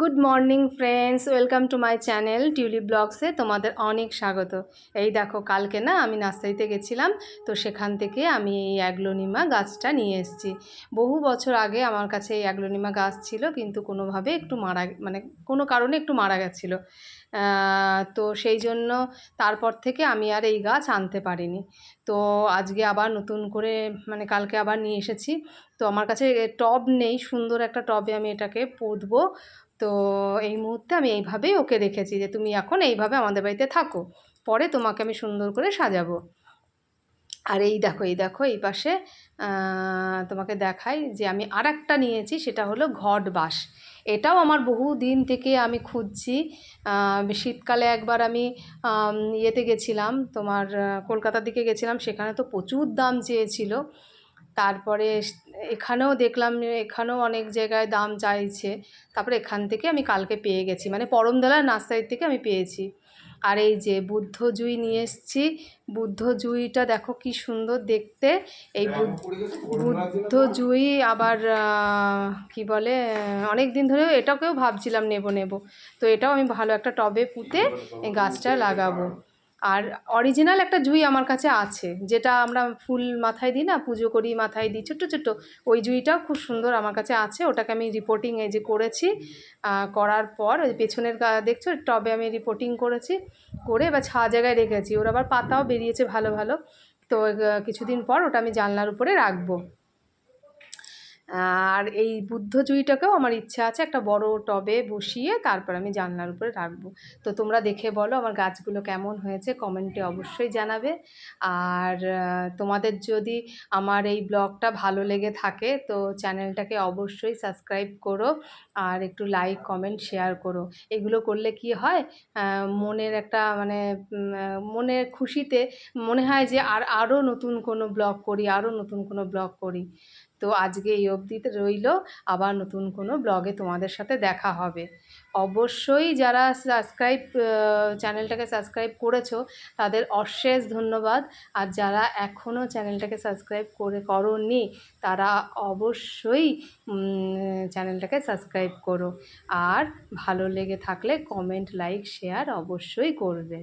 Good morning friends, welcome to my channel Tulip ব্লগসে তোমাদের অনেক স্বাগত। এই দেখো, কালকে না আমি নার্সারিতে গেছিলাম, তো সেখান থেকে আমি এই অ্যাগলোনিমা গাছটা নিয়ে এসেছি। বহু বছর আগে আমার কাছে এই অ্যাগলোনিমা গাছ ছিল, কিন্তু কোনোভাবে একটু কোনো কারণে একটু মারা গেছিলো। তো সেই জন্য তারপর থেকে আমি আর এই গাছ আনতে পারিনি। তো আজকে আবার নতুন করে কালকে আবার নিয়ে এসেছি। তো আমার কাছে টব নেই, সুন্দর একটা টবে আমি এটাকে পুঁতবো। তো এই মুহূর্তে আমি এইভাবেই ওকে রেখেছি যে তুমি এখন এইভাবে আমাদের বাড়িতে থাকো, পরে তোমাকে আমি সুন্দর করে সাজাবো। আর এই দেখো এই পাশে তোমাকে দেখাই যে আমি আরেকটা নিয়েছি, সেটা হলো ঘট বাঁশ। এটাও আমার বহু দিন থেকে আমি খুঁজছি। শীতকালে একবার আমি ইয়েতে গেছিলাম, তোমার কলকাতার দিকে গেছিলাম, সেখানে তো প্রচুর দাম চেয়েছিল। তারপরে এখানেও দেখলাম, এখানেও অনেক জায়গায় দাম চাইছে। তারপরে এখান থেকে আমি কালকে পেয়ে গেছি, পরমদলা নার্সারির থেকে আমি পেয়েছি। আর এই যে বুদ্ধ জুঁই নিয়ে এসেছি। বুদ্ধ জুঁইটা দেখো কি সুন্দর দেখতে। এই বুদ্ধ জুঁই আবার কি বলে, অনেক দিন ধরে এটাকেও ভাবছিলাম নেব। তো এটাও আমি ভালো একটা টবে পুঁতে এই গাছটা লাগাবো। আর অরিজিনাল একটা জুঁই আমার কাছে আছে, যেটা আমরা ফুল মাথায় দিই না, পুজো করি মাথায় দিই ছোট্ট ছোট্ট, ওই জুঁইটাও খুব সুন্দর আমার কাছে আছে। ওটাকে আমি রিপোর্টিং এই যে করেছি, করার পর ওই পেছনের দেখছো টবে আমি রিপোর্টিং করেছি, করে এবার জায়গায় রেখেছি। ওর আবার পাতাও বেরিয়েছে ভালো ভালো। তো কিছুদিন পর ওটা আমি জানলার উপরে রাখবো। আর এই বুদ্ধ জুঁইটাকেও আমার ইচ্ছা আছে একটা বড় টবে বসিয়ে তারপর আমি জানলার উপরে রাখবো। তো তোমরা দেখে বলো আমার গাছগুলো কেমন হয়েছে, কমেন্টে অবশ্যই জানাবে। আর তোমাদের যদি আমার এই ব্লগটা ভালো লেগে থাকে তো চ্যানেলটাকে অবশ্যই সাবস্ক্রাইব করো, আর একটু লাইক কমেন্ট শেয়ার করো। এগুলো করলে কি হয়, মনের একটা মনের খুশিতে মনে হয় যে আরও নতুন কোনো ব্লগ করি। তো আজকে এই অবধিতে রইল, আবার নতুন কোনো ব্লগে তোমাদের সাথে দেখা হবে। অবশ্যই যারা চ্যানেলটাকে সাবস্ক্রাইব করেছো তাদের অশেষ ধন্যবাদ। আর যারা এখনও চ্যানেলটাকে সাবস্ক্রাইব করোনি তারা অবশ্যই চ্যানেলটাকে সাবস্ক্রাইব করো। আর ভালো লেগে থাকলে কমেন্ট লাইক শেয়ার অবশ্যই করবে।